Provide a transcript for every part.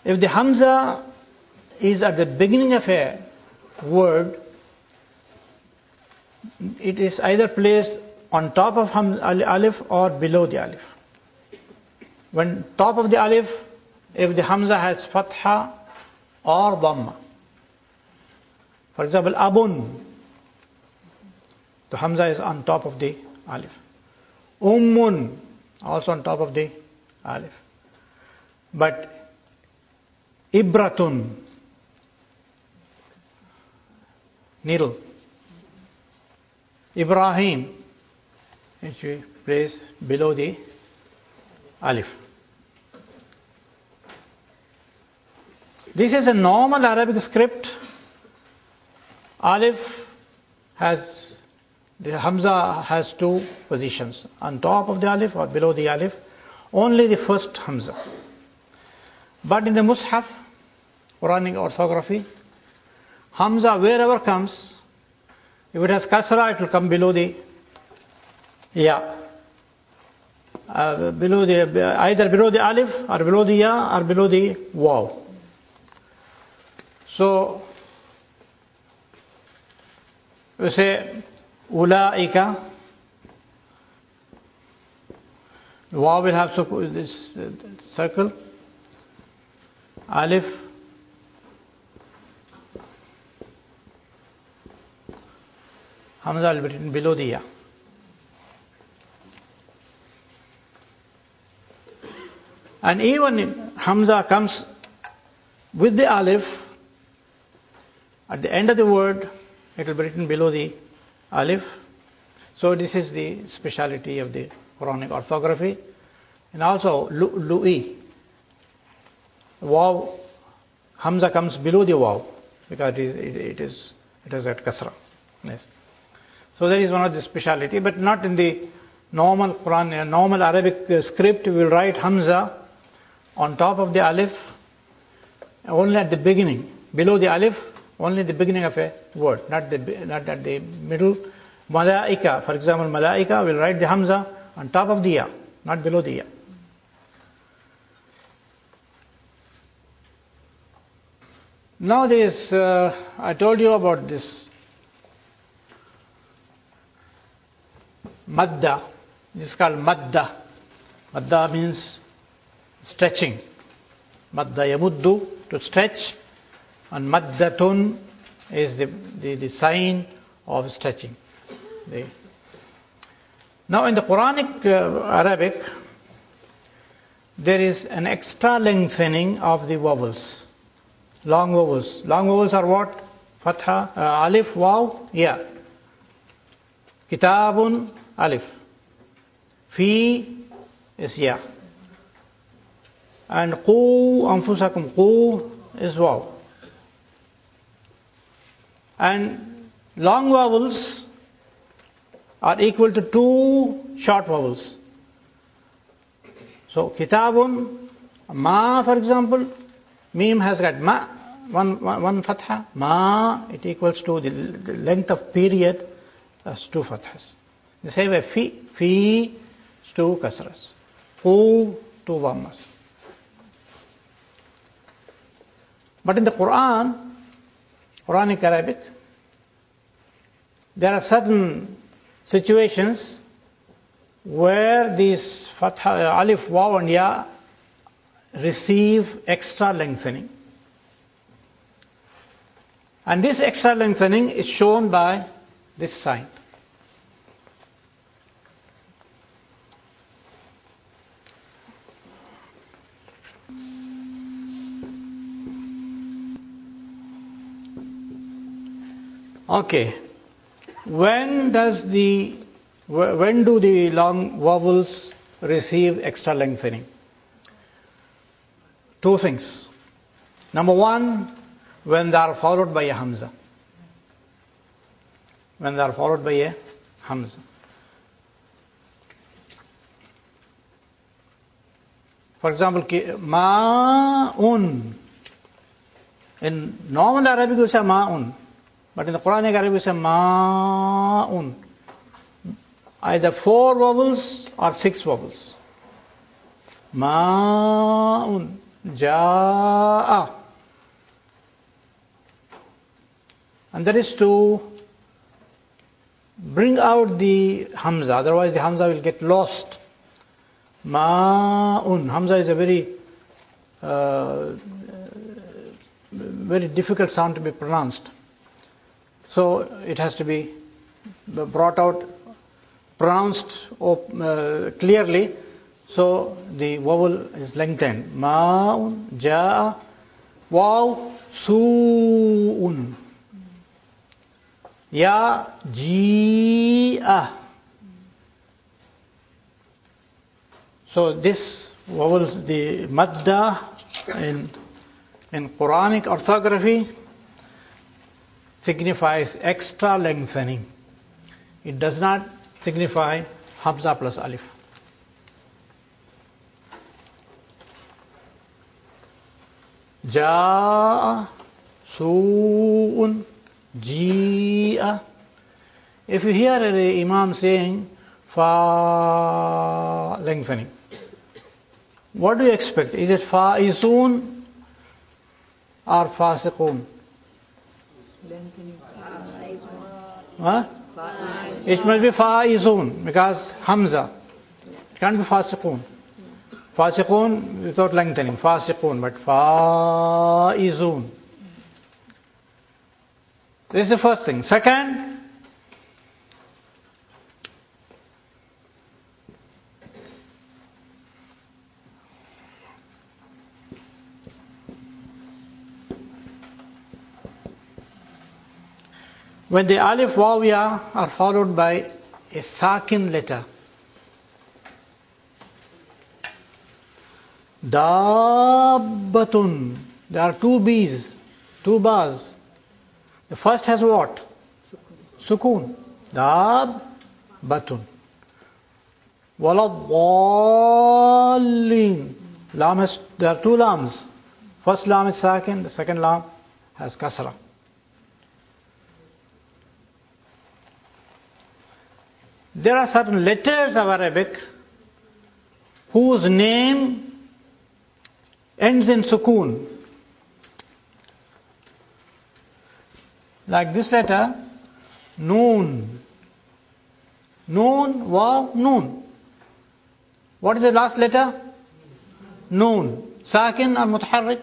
If the Hamza is at the beginning of a word, it is either placed on top of alif or below the alif. When top of the alif, if the Hamza has fatha or dhamma. For example, abun, the Hamza is on top of the alif. Ummun, also on top of the alif. But ibratun, needle. Ibrahim, which we place below the alif. This is a normal Arabic script. Alif has, the Hamza has two positions, on top of the alif or below the alif, only the first Hamza. But in the Mus'haf, Quranic orthography, Hamza wherever comes, if it has kasra, it will come below the ya. Either below the alif or below the ya or below the waw. So we say ulaika. The waw will have this circle. Alif. Hamza will be written below the ya. And even if Hamza comes with the alif, at the end of the word, it will be written below the alif. So this is the speciality of the Quranic orthography. And also lu'i. Waw, Hamza comes below the waw because it is at kasra. Yes. So that is one of the speciality, but not in the normal Quran, normal Arabic script. We will write Hamza on top of the alif, only at the beginning, below the alif, only the beginning of a word, not at the middle. Malaika, for example, Malaika will write the Hamza on top of the ya, not below the ya. Now this, I told you about this madda. This is called madda. Madda means stretching. Madda yamuddu, to stretch, and maddatun is the sign of stretching. Now in the Quranic Arabic, there is an extra lengthening of the vowels. Long vowels. Long vowels are what? Fatha, alif, waw, ya. Kitabun, alif. Fi is ya. And qu anfusakum, qu is waw. And long vowels are equal to two short vowels. So kitabun, ma for example, Mim has got ma, one fatha, ma, it equals to the length of period as two fathas. The same way fi is two kasras, qu, two dhammas. But in the Quran, Quranic Arabic, there are certain situations where these fatha, alif, waw and ya receive extra lengthening. And this extra lengthening is shown by this sign. Okay. When do the long vowels receive extra lengthening? Two things. Number one, when they are followed by a Hamza. When they are followed by a Hamza. For example, ma'un. In normal Arabic we say ma'un. But in the Quranic Arabic we say ma'un. Either 4 vowels or 6 vowels. Ma'un. Ja'a. And that is to bring out the Hamza, otherwise the Hamza will get lost. Ma'un. Hamza is a very difficult sound to be pronounced. So it has to be brought out, pronounced clearly. So the vowel is lengthened. Ma'un, ja'a, waw, su'un. Ya, ji'a. So this vowels, the madda in Quranic orthography signifies extra lengthening. It does not signify Hamza plus alif. Ja'a, su'un, ji'a. If you hear an imam saying fa lengthening, what do you expect? Is it fa'izun or fasiqun? Huh? It must be fa'izun because Hamza. It can't be fasiqun. Fasiqun without lengthening, fasiqun, but fa'izun. This is the first thing. Second, when the alif, waw, ya are followed by a sakin letter, dabbatun, there are two B's, two bars. The first has what? Sukun. Dabbatun. Waladhdallin. There are two lams. First lam is sakin, the second lam has kasra. There are certain letters of Arabic whose name ends in sukun. Like this letter, noon. Noon, waw, noon. What is the last letter? Noon. Sakin or mutaharrik?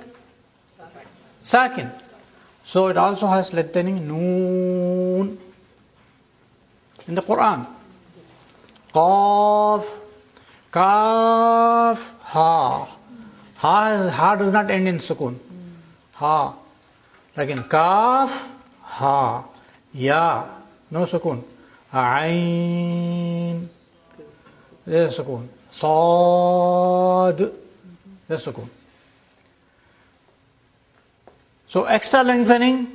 Sakin. So it also has lengthening noon in the Quran. Qaf, kaf, ha. Ha does not end in sukun. Ha. Like in kaf, ha. Ya, no sukun. Ain, there is sukun. Sad, there is sukun. So extra lengthening,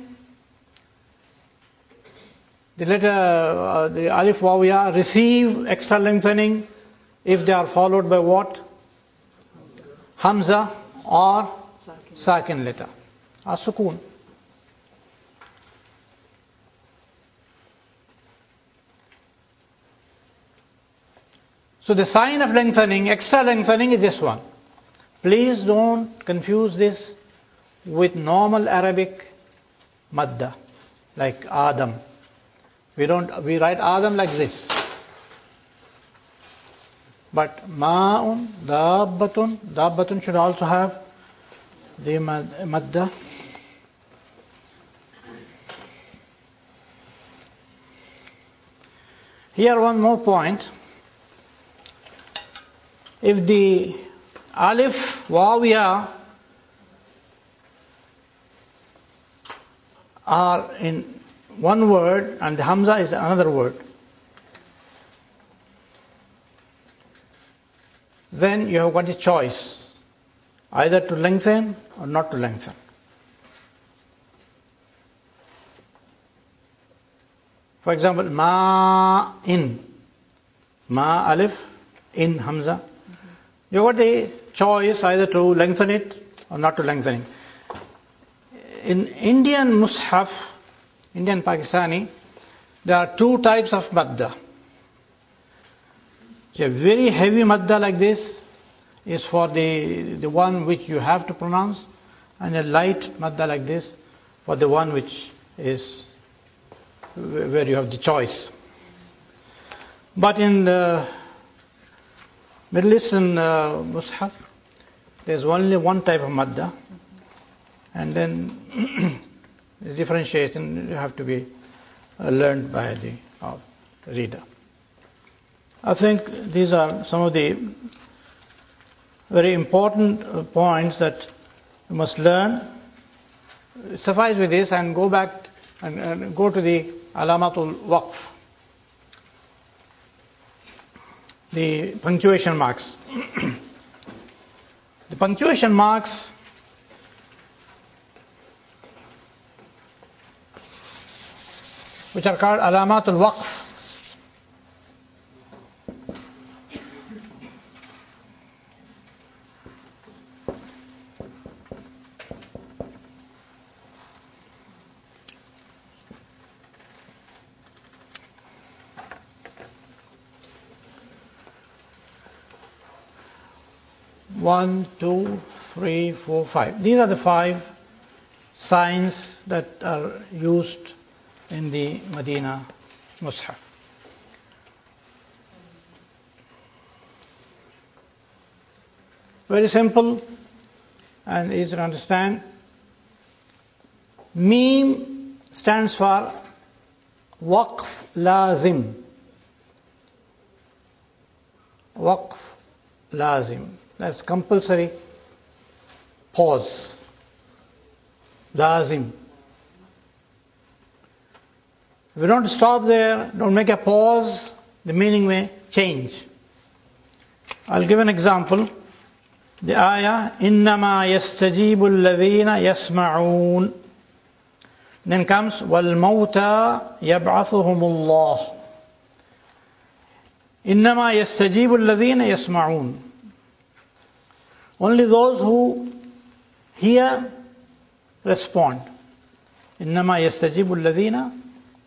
the letter, the alif, waw, ya receive extra lengthening if they are followed by what? Hamza or sakin letter or sukun. So the sign of lengthening, extra lengthening, is this one. Please don't confuse this with normal Arabic madda, like Adam. We write Adam like this. But ma'un, dabbatun should also have the madda. Here one more point. If the alif, waw, ya are in one word and the hamza is another word, then you have got a choice, either to lengthen or not to lengthen. For example, in, ma alif, in hamza. You have got the choice either to lengthen it or not to lengthen it. In Indian Mus'haf, Indian Pakistani, there are two types of madda. A very heavy madda like this, is for the one which you have to pronounce, and a light madda like this for the one which is where you have the choice. But in the Middle Eastern Mus'haf, there's only one type of madda, and then the differentiation you have to be learned by the reader. I think these are some of the very important points that you must learn. Suffice with this and go back and go to the alamatul waqf, the punctuation marks. The punctuation marks which are called alamatul waqf. One, two, three, four, five. These are the 5 signs that are used in the Medina Mus'haf. Very simple and easy to understand. Meme stands for waqf lazim. Waqf lazim. That's compulsory pause. Lazim. If you don't stop there, don't make a pause, the meaning may change. I'll give an example. The ayah, إِنَّمَا يَسْتَجِيبُ الَّذِينَ يَسْمَعُونَ. Then comes, وَالْمَوْتَى يَبْعَثُهُمُ اللَّهُ. إِنَّمَا يَسْتَجِيبُ الَّذِينَ يَسْمَعُونَ. Only those who hear respond. إِنَّمَا يَسْتَجِيبُ الَّذِينَ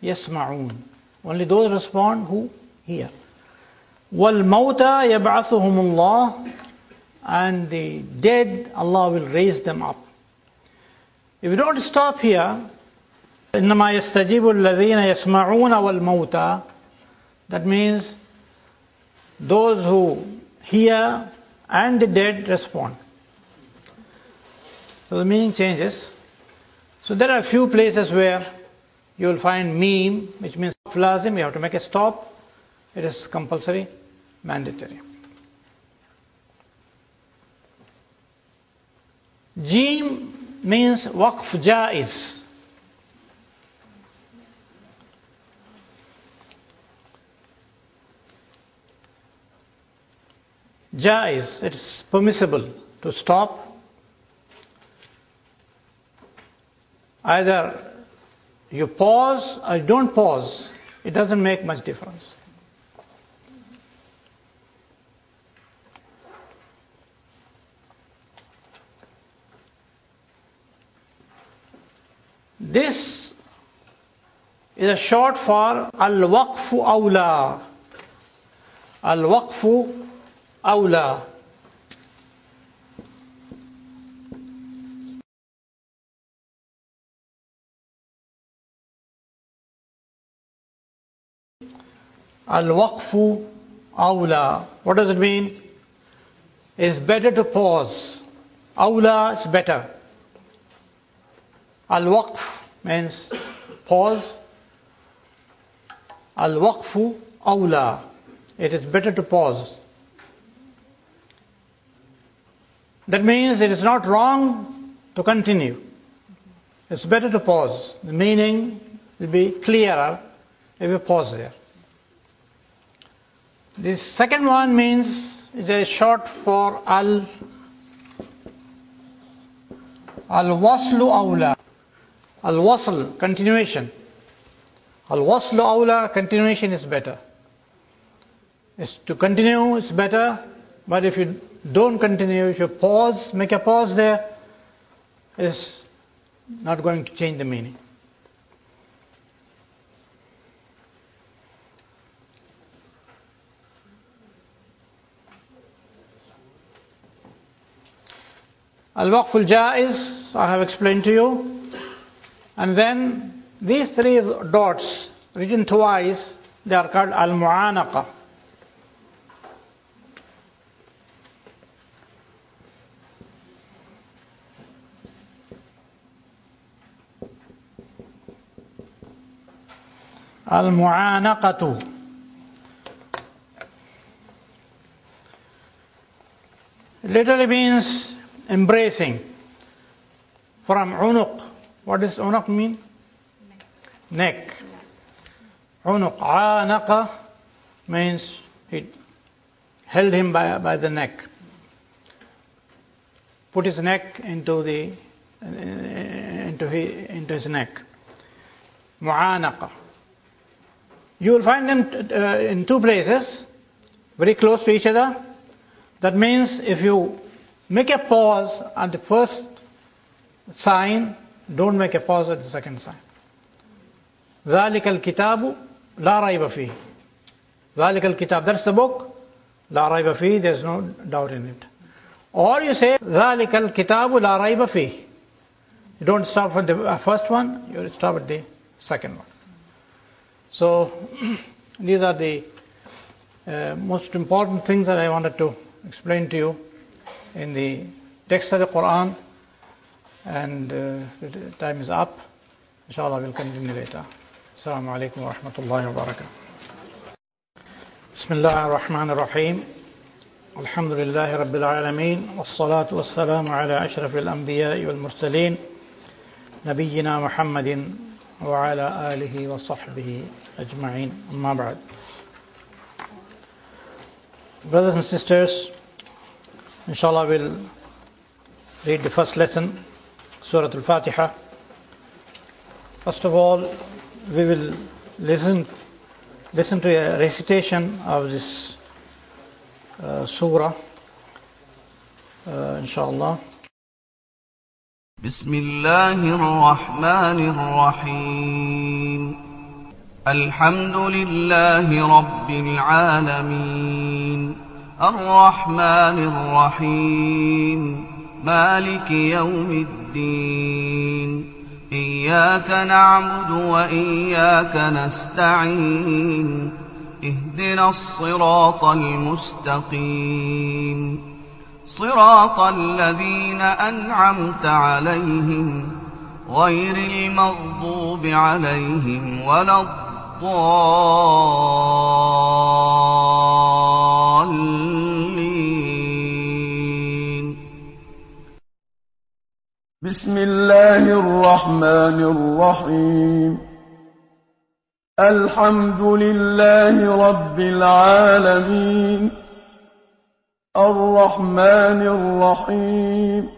يَسْمَعُونَ. Only those respond who hear. وَالْمَوْتَى يَبْعَثُهُمُ اللَّهُ. And the dead, Allah will raise them up. If you don't stop here, إِنَّمَا يَسْتَجِيبُ الَّذِينَ يَسْمَعُونَ وَالْمَوْتَى, that means those who hear and the dead respond. So the meaning changes. So there are a few places where you will find meme, which means lazim, you have to make a stop. It is compulsory, mandatory. Jim means waqf jaiz. Jaiz, it is permissible to stop. Either you pause or you don't pause, it doesn't make much difference. This is a short for al-waqfu awla. Al-waqfu awla. Al-waqfu awla. What does it mean? It is better to pause. Awla is better. Al-waqf means pause. Al-waqfu awla. It is better to pause. That means it is not wrong to continue. It's better to pause. The meaning will be clearer if you pause there. The second one means is a short for al-waslu awla. Al-wasl, continuation. Al-waslu awla, continuation is better. Is to continue is better, but if you don't continue, if you pause, make a pause there, is not going to change the meaning. Al-Waqf al-Jaiz, I have explained to you. And then these three dots written twice, they are called Al-Mu'anaqa. Al-Mu'anaqatu. It literally means embracing. From unuq. What does unuq mean? Neck. Unuq. Anaqa means he held him by the neck. Put his neck into his neck. Mu'anaqa. You will find them in two places, very close to each other. That means if you make a pause at the first sign, don't make a pause at the second sign. ذَلِكَ الْكِتَابُ لَا رَيْبَ فِيهِ. ذَلِكَ الْكِتَاب, that's the book. لَا رَيْبَ فِيهِ, there's no doubt in it. Or you say ذَلِكَ الْكِتَابُ لَا رَيْبَ فِيهِ. You don't start with the first one, you start with the second one. So these are the most important things that I wanted to explain to you in the text of the Quran, and the time is up. Inshallah, we'll continue later. Assalamu alaikum wa rahmatullahi wa barakatuh. Bismillah ar-Rahman ar-Rahim. Alhamdulillahi Rabbil Alameen. Wassalatu wassalamu ala ashrafil anbiya'i wal mursaleen. Nabiyyina Muhammadin wa ala alihi wa sahbihi ajma'in. Amma ba'd. Brothers and sisters, inshallah we'll read the first lesson, Surah Al-Fatiha. First of all, we will listen to a recitation of this surah, inshallah. Bismillahir Rahmanir Rahim. Alhamdulillahi Rabbil Alameen. Ar-Rahmanir Rahim. Maliki Yawmiddin. إياك نعبد وإياك نستعين اهدنا الصراط المستقيم صراط الذين أنعمت عليهم غير المغضوب عليهم ولا الضالين. بسم الله الرحمن الرحيم. الحمد لله رب العالمين. الرحمن الرحيم.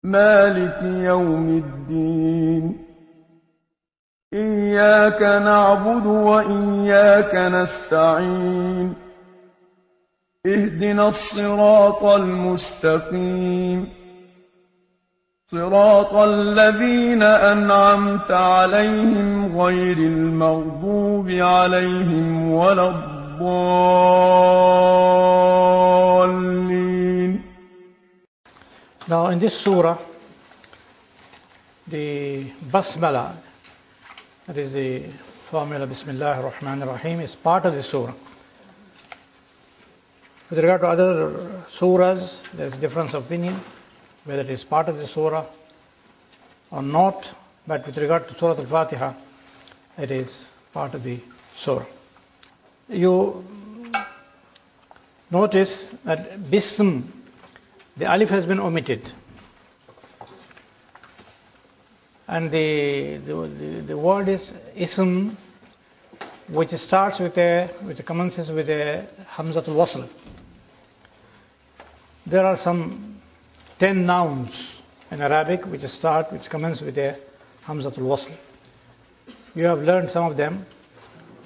مالك يوم الدين. إياك نعبد وإياك نستعين اهدنا الصراط المستقيم صراط الذين أنعمت عليهم غير المغضوب عليهم ولا الضالين. Now in this surah, the basmala, that is the formula Bismillah ar-Rahman ar-Rahim, is part of the surah. With regard to other surahs, there is difference of opinion whether it is part of the surah or not, but with regard to Surah Al-Fatiha, it is part of the surah. You notice that Bism, the alif has been omitted, and the word is Ism, which starts with commences with a Hamzatul Wasl. There are some 10 nouns in Arabic which commence with a Hamzatul Wasl. You have learned some of them,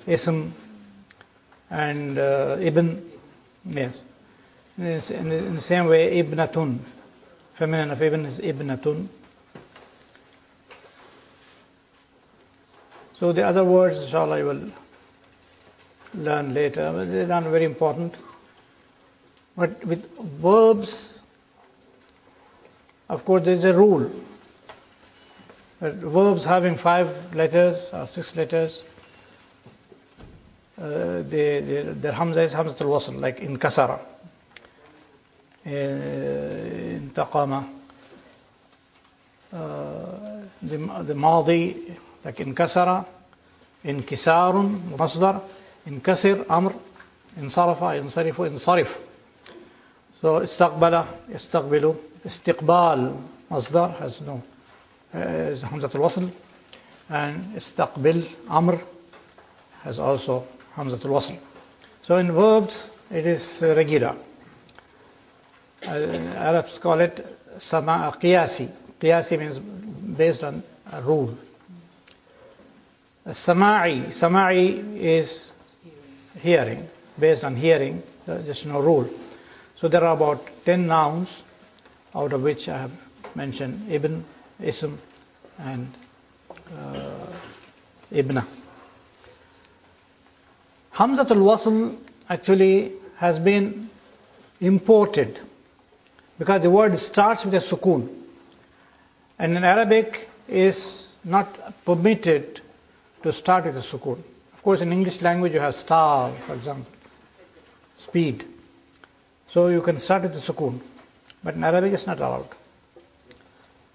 Ism and Ibn, yes. In the same way, Ibnatun, feminine of Ibn is Ibnatun. So the other words, inshallah, you will learn later, but they are not very important. But with verbs, of course, there is a rule that verbs having 5 letters or 6 letters, their hamza is hamzatul wasl, like in kasara, in taqama, the madi, like in kasara, in kisarun, masdar, in kasir, amr, in sarafa, in sarifu, in sarif. So istaqbala, istaqbilu, istiqbal, masdar has no is hamzatul wasl, and istaqbil, amr, has also hamzatul wasl. So in verbs it is regular. Arabs call it qiyasi. Qiyasi means based on a rule. Sama'i is hearing, based on hearing. There's no rule. So there are about 10 nouns, out of which I have mentioned ibn, ism, and ibna. Hamzatul wasl actually has been imported because the word starts with a sukoon, and in Arabic is not permitted to start with a sukoon. Of course, in English language you have star, for example, speed. So you can start with a sukoon, but in Arabic it's not allowed.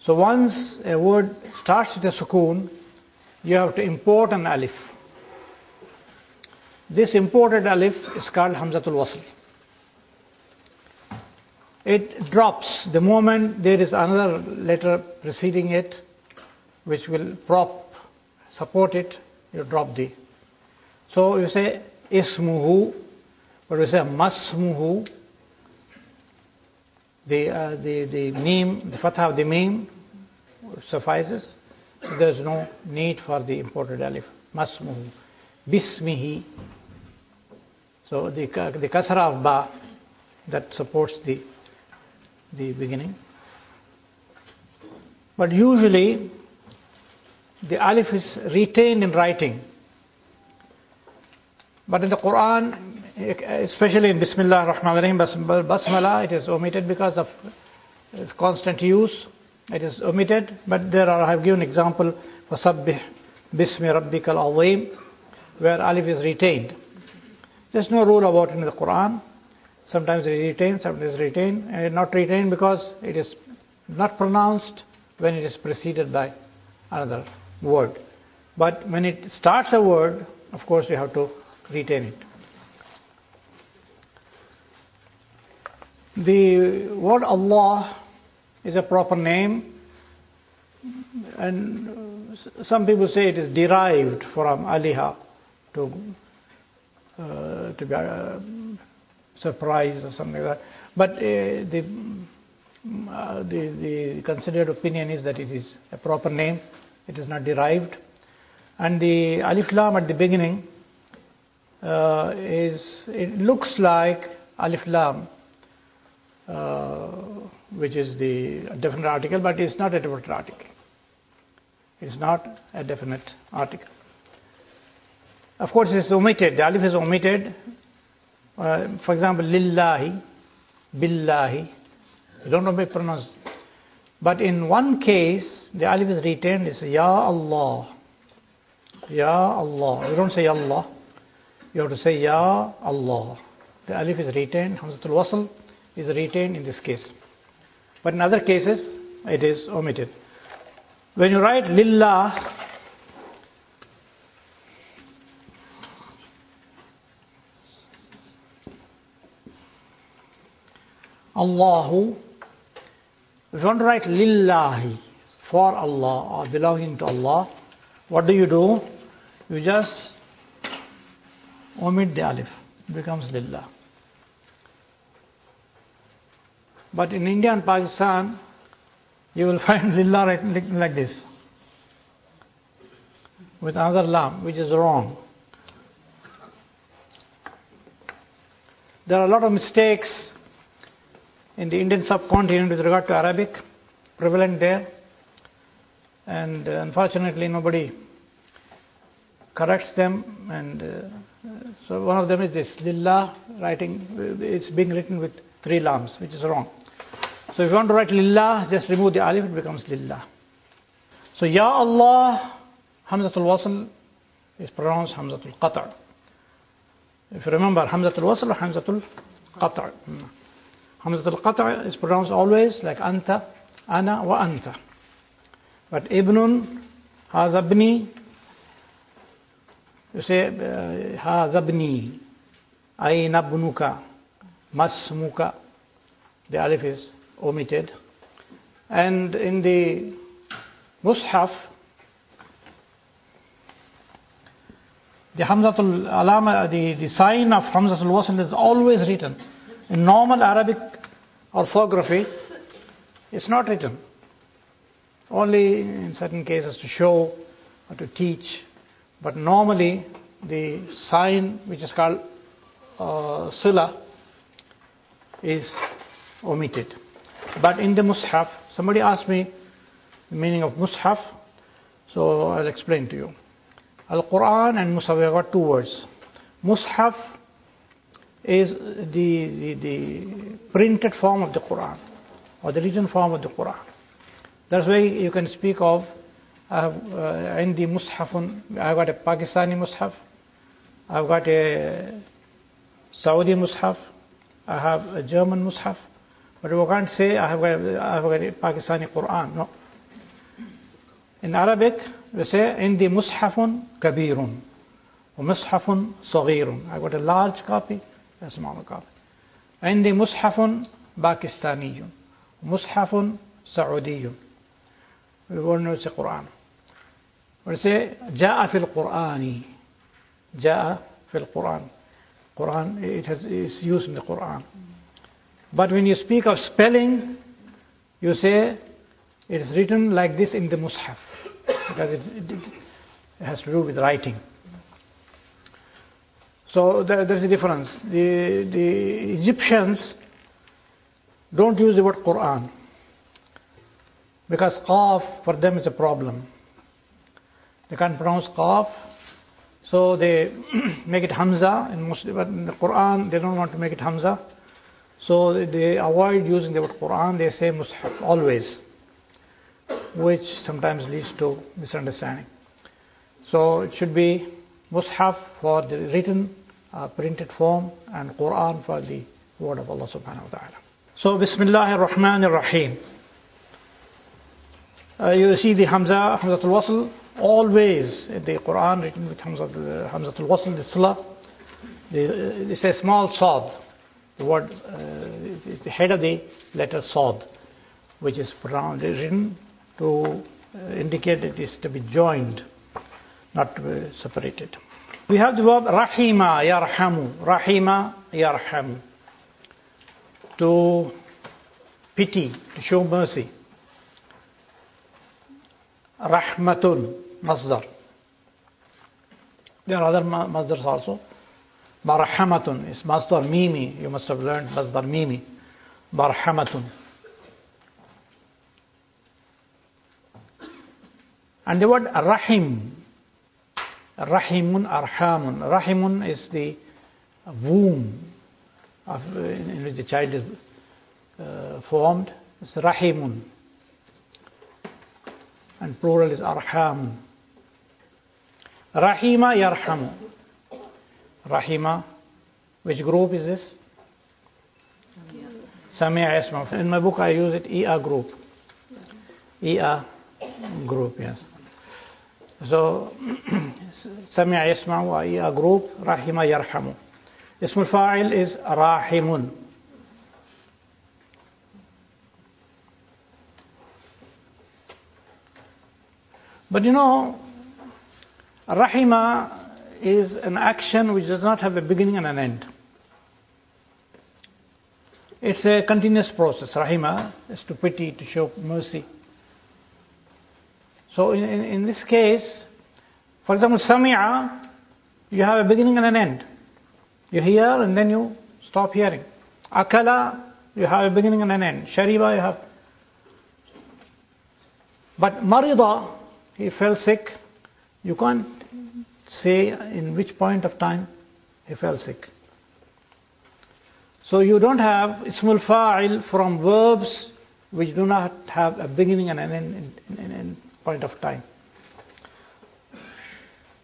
So once a word starts with a sukoon, you have to import an alif. This imported alif is called hamzatul wasl. It drops the moment there is another letter preceding it, which will support it. You drop the. So you say ismuhu, but you say masmuhu. The meme, the fatha of the meme suffices. So there is no need for the imported alif. Masmuhu, bismihi. So the kasra of ba that supports the beginning. But usually the alif is retained in writing. But in the Quran, especially in Bismillah ar-Rahman ar-Rahim, Basmala, it is omitted because of its constant use. It is omitted, but I have given example for Sabbih Bismi Rabbikal Azim, where alif is retained. There's no rule about it in the Quran. Sometimes it is retained, sometimes it is retained, and not retained because it is not pronounced when it is preceded by another word. But when it starts a word, of course, you have to retain it. The word Allah is a proper name, and some people say it is derived from aliha, to be surprised or something like that. But the considered opinion is that it is a proper name. It is not derived, and the alif lam at the beginning it looks like alif lam, which is the definite article, but it's not a definite article. It's not a definite article. Of course, it's omitted. The alif is omitted. For example, lillahi, billahi. You don't know how to pronounce. But in one case, the alif is retained. It's Ya Allah. Ya Allah. You don't say Allah. You have to say Ya Allah. The alif is retained. Hamzatul wasl is retained in this case. But in other cases, it is omitted. When you write lillah, Allahu, if you want to write lillahi, for Allah or belonging to Allah, what do? You just omit the alif. It becomes lillah. But in India and Pakistan, you will find lillah written like this, with another lam, which is wrong. There are a lot of mistakes in the Indian subcontinent with regard to Arabic, prevalent there, and unfortunately nobody corrects them. And so one of them is this lillah writing. It's being written with 3 lams, which is wrong. So if you want to write lillah, just remove the alif, it becomes lillah. So Ya Allah, Hamzatul Wasl is pronounced Hamzatul Qata'. If you remember, Hamzatul Wasl or Hamzatul Qata'. Hamzatul Qata' is pronounced always like Anta, Ana wa Anta. But Ibnun, Hadha Ibni, you say Hadha Ibni, Ayna Ibnuka, Masmuka. The alif is omitted. And in the Mus'haf, the Hamzatul Alama, the sign of Hamzatul Wasl is always written. In normal Arabic orthography, it's not written. Only in certain cases to show or to teach. But normally, the sign which is called Sila is omitted. But in the Mus'haf, somebody asked me the meaning of Mus'haf, so I'll explain to you. Al-Quran and Mus'haf have got two words. Mus'haf is the printed form of the Quran, or the written form of the Quran. That's why you can speak of, in the Mus'hafun, I've got a Pakistani Mus'haf, I've got a Saudi Mus'haf, I have a German Mus'haf, but we can't say I have got a Pakistani Quran, no. In Arabic, we say, Indi Mushafun Kabirun, or Mushafun Saghirun. I got a large copy, a small copy. Indi Mushafun Pakistaniyun, Mushafun Saudiyun. We won't know it's a Quran. We say, Ja'a fil Qur'ani. Ja'a fil Quran. Quran, it's used in the Quran. But when you speak of spelling, you say, it is written like this in the Mus'haf, because it has to do with writing. So there's a difference. The Egyptians don't use the word Quran, because Qaf for them is a problem. They can't pronounce Qaf, so they make it Hamza. But in the Quran, they don't want to make it Hamza, so they avoid using the word Quran. They say Mus'haf always, which sometimes leads to misunderstanding. So it should be Mus'haf for the written, printed form, and Quran for the word of Allah subhanahu wa ta'ala. So Bismillahir Rahmanir Rahim. You see the Hamza, Hamzatul Wasl, always in the Quran written with Hamzatul Wasl, the Sila. It's a small Sad. The word, the head of the letter Sad, which is written to indicate that it is to be joined, not to be separated. We have the verb Rahima Yarhamu. Rahima Yarhamu. To pity, to show mercy. Rahmatun, Masdar. There are other Masdars also. Barhamatun is Masdar Mimi. You must have learned Masdar Mimi. Barhamatun. And the word Rahim. Rahimun, Arhamun. Rahimun is the womb in which the child is formed. It's Rahimun. And plural is Arhamun. Rahima Yarhamu. Rahima, which group is this? Sami'a Yasma. In my book I use it Ia group. Ia group, yes. So Sami'a Yasma wa Ia group, Rahima Yarhamu. Ismul Fa'il is Rahimun. But you know, Rahima is an action which does not have a beginning and an end. It's a continuous process. Rahima is to pity, to show mercy. So in this case, for example, Sami'a, you have a beginning and an end. You hear and then you stop hearing. Akala, you have a beginning and an end. Shariba, you have. But Marida, he fell sick. You can't say in which point of time he fell sick. So you don't have Ismul Fa'il from verbs which do not have a beginning and an end in point of time.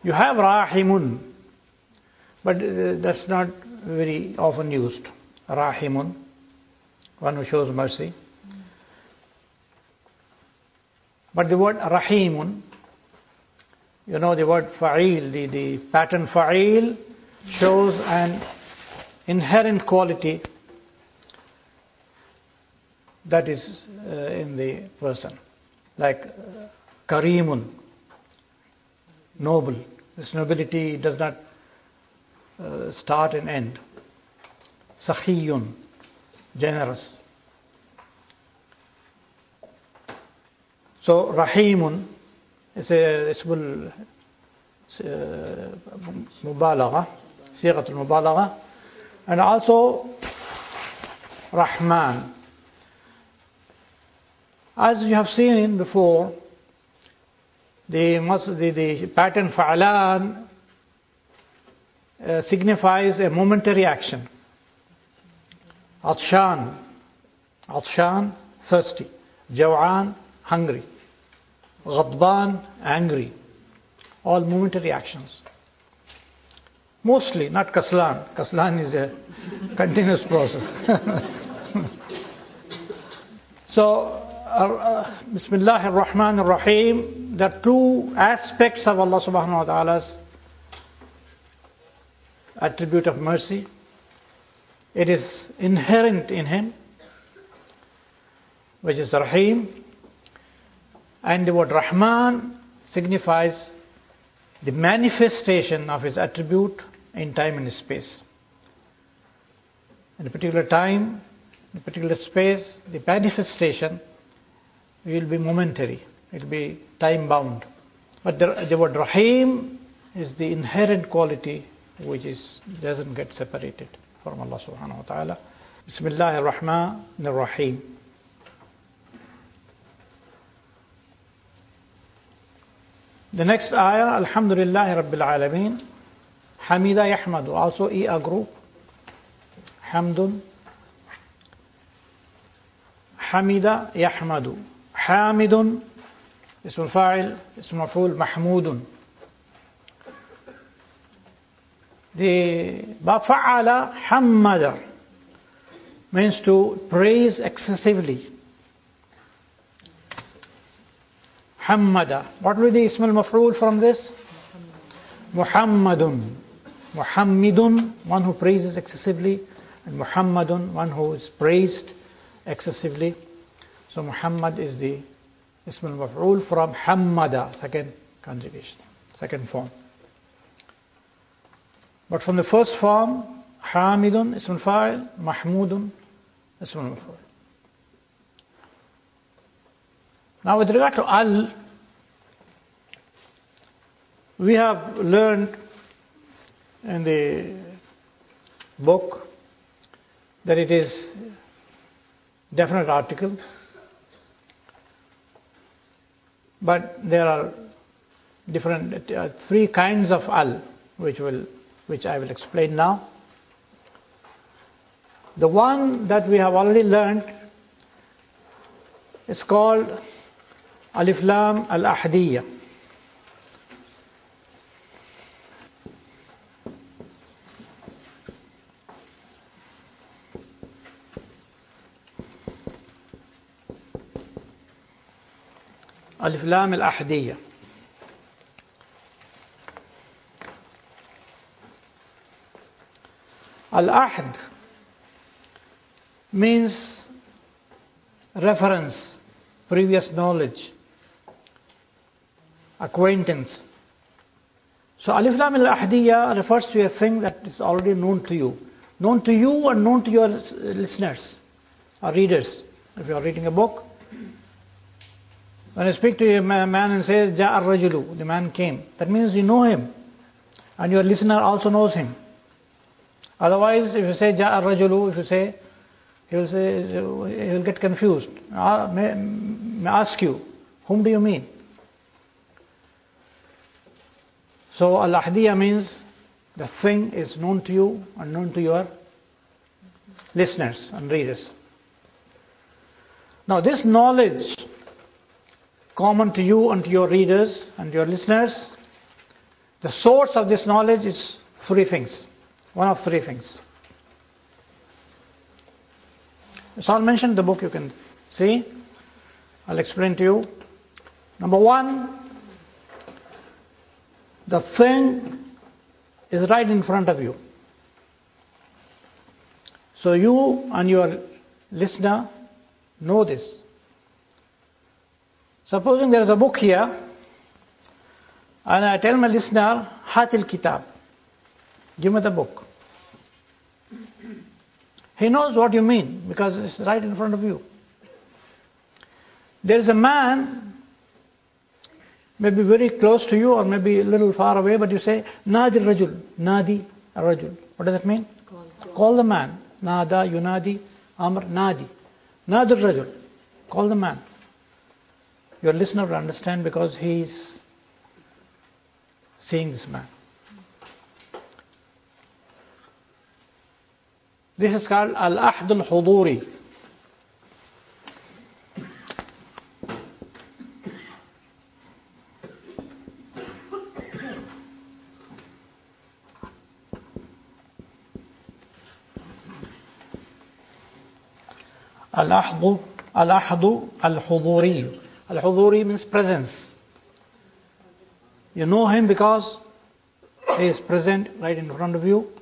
You have Rahimun, but that's not very often used. Rahimun, one who shows mercy. But the word Rahimun, you know the word Fa'il, the pattern Fa'il shows an inherent quality that is in the person. Like Karimun, noble. This nobility does not start and end. Sakhiyun, generous. So Rahimun is a ismul mubalagha, sighatul mubalagha, and also Rahman. As you have seen before, the pattern fa'alan signifies a momentary action. Atshan, thirsty. Jaw'an, hungry. Ghadban, angry. All momentary actions. Mostly, not kaslan. Kaslan is a continuous process. So, Bismillah ar-Rahman ar-Rahim, the two aspects of Allah subhanahu wa ta'ala's attribute of mercy. It is inherent in Him, which is Rahim, and the word Rahman signifies the manifestation of His attribute in time and space. In a particular time, in a particular space, the manifestation will be momentary, it will be time-bound. But the word Rahim is the inherent quality which doesn't get separated from Allah subhanahu wa ta'ala. Bismillah ar-Rahman ar-Rahim. The next ayah, Alhamdulillah Rabbil Alameen. Hamida Yahmadu, also a group. Hamdun. Hamida Yahmadu. Hamidun, Ism al-Fa'il, Ism al-Maf'ul, Mahmudun. The Fa'ala, Hammada, means to praise excessively. Hammada. What will be the Ism al-Maf'ul from this? Muhammadun. Muhammidun, one who praises excessively, and Muhammadun, one who is praised excessively. So Muhammad is the Ism al-Maf'ul from Hammada, second conjugation, second form. But from the first form, Hamidun, Ism al-Fa'il, Mahmudun, Ism al-Maf'ul. Now with regard to Al, we have learned in the book that it is definite article, but there are different three kinds of Al, which I will explain now. The one that we have already learned is called Alif Lam al-Ahdiyya. Alif Lam al-Ahdiyya. Al-Ahd means reference, previous knowledge, acquaintance. So Alif Lam al-Ahdiyya refers to a thing that is already known to you and known to your listeners or readers. If you are reading a book, when I speak to a man and say, Ja'a ar-Rajulu, the man came, that means you know him, and your listener also knows him. Otherwise, if you say Ja'a ar-Rajulu, he will get confused. May ask you, whom do you mean? So al-Ahdiyya means the thing is known to you and known to your listeners and readers. Now this knowledge common to you and to your readers and your listeners, the source of this knowledge is three things. One of three things. It's all mentioned in the book, you can see. I'll explain to you. Number one, the thing is right in front of you. So you and your listener know this. Supposing there is a book here, and I tell my listener, Hatil Kitab, give me the book. He knows what you mean because it's right in front of you. There is a man, maybe very close to you or maybe a little far away, but you say, Nadi Rajul, Nadi Rajul. What does that mean? Call the man. Nada, Yunadi, Amr, Nadi. Nadi Rajul. Call the man. Your listener will understand because he is seeing this man. This is called Al-Ahd al-Huduri. Al-Ahd al-Huduri. Al-Huduri means presence. You know him because he is present right in front of you,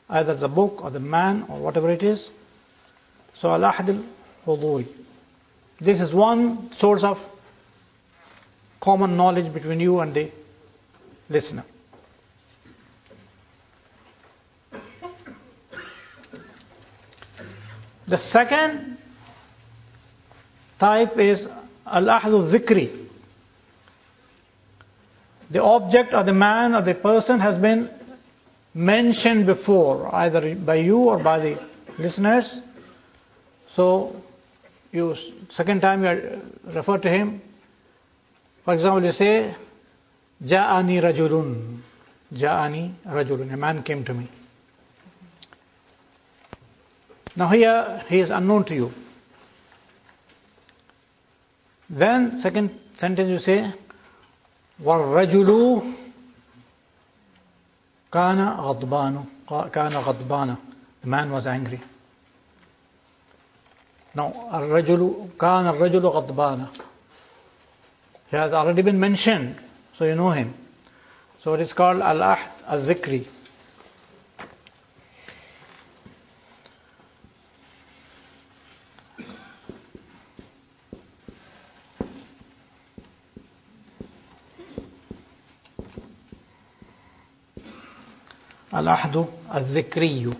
either the book or the man or whatever it is. So Al-Ahd al-Huduri. This is one source of common knowledge between you and the listener. The second type is Al-Ahd al-Dhikri. The object or the man or the person has been mentioned before, either by you or by the listeners. So, you second time you refer to him. For example, you say, Ja'ani rajulun. Ja'ani rajulun. A man came to me. Now here, he is unknown to you. Then, second sentence you say, وَالرَّجُلُ كَانَ غَضْبَانًا. The man was angry. Now, كَانَ الرَّجُلُ غَضْبَانًا. He has already been mentioned, so you know him. So it is called Al-Ahd al-Dhikri. Al-Ahd al-Dhikri.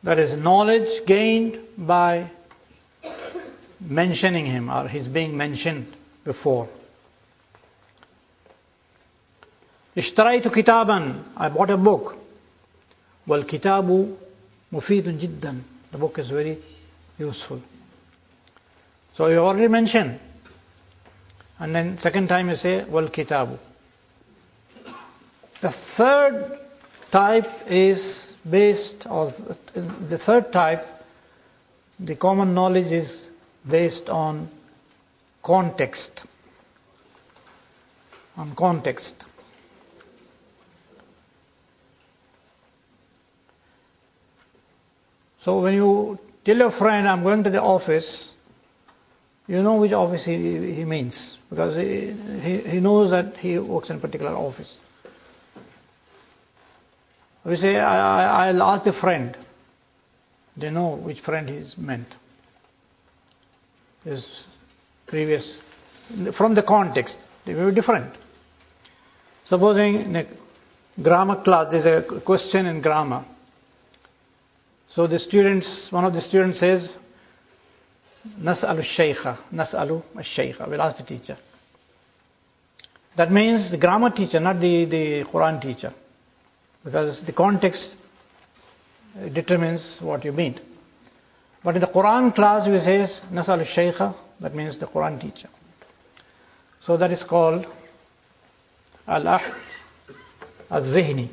That is knowledge gained by mentioning him or his being mentioned before. اشتريت كتابا. I bought a book. والكتاب مفيد جدا. The book is very useful. So you already mentioned. And then second time you say, وَالْكِتَابُ. The third type is based, or the third type, the common knowledge is based on context. On context. So when you tell your friend, I'm going to the office, you know which office he means, because he knows that he works in a particular office. We say, I'll ask the friend. They know which friend he's meant. His previous, from the context, they will be different. Supposing in a grammar class, there's a question in grammar. So one of the students says, Nas'alu al-shaykha, Nas'alu al-shaykha. We'll ask the teacher. That means the grammar teacher, not the Quran teacher. Because the context determines what you mean. But in the Quran class, we say Nas'alu al-shaykha, that means the Quran teacher. So that is called Al-Ahd al-Dhihni.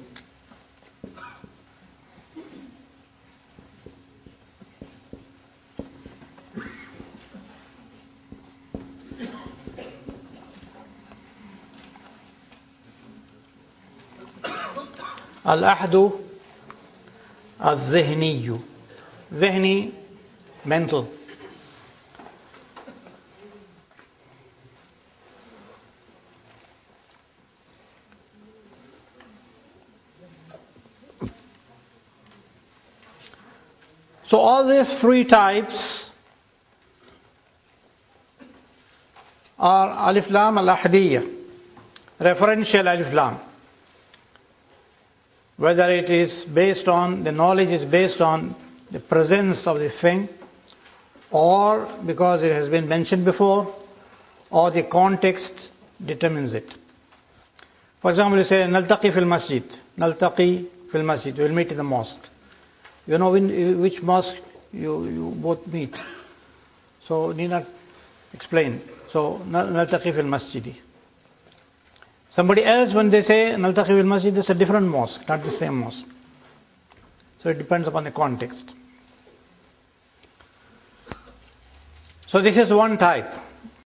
Al-ahdu al-dhihniyu. Dhihni, mental. So all these three types are alif lam al-ahdiyya, referential alif lam. Whether it is based on, the knowledge is based on the presence of the thing, or because it has been mentioned before, or the context determines it. For example, you say, Naltaqi fil masjid. Naltaqi fil masjid. We will meet in the mosque. You know which mosque you both meet. So, need not explain. So, Naltaqi fil masjidi. Somebody else, when they say Naltaqi fil masjid, it's a different mosque, not the same mosque. So, it depends upon the context. So, this is one type.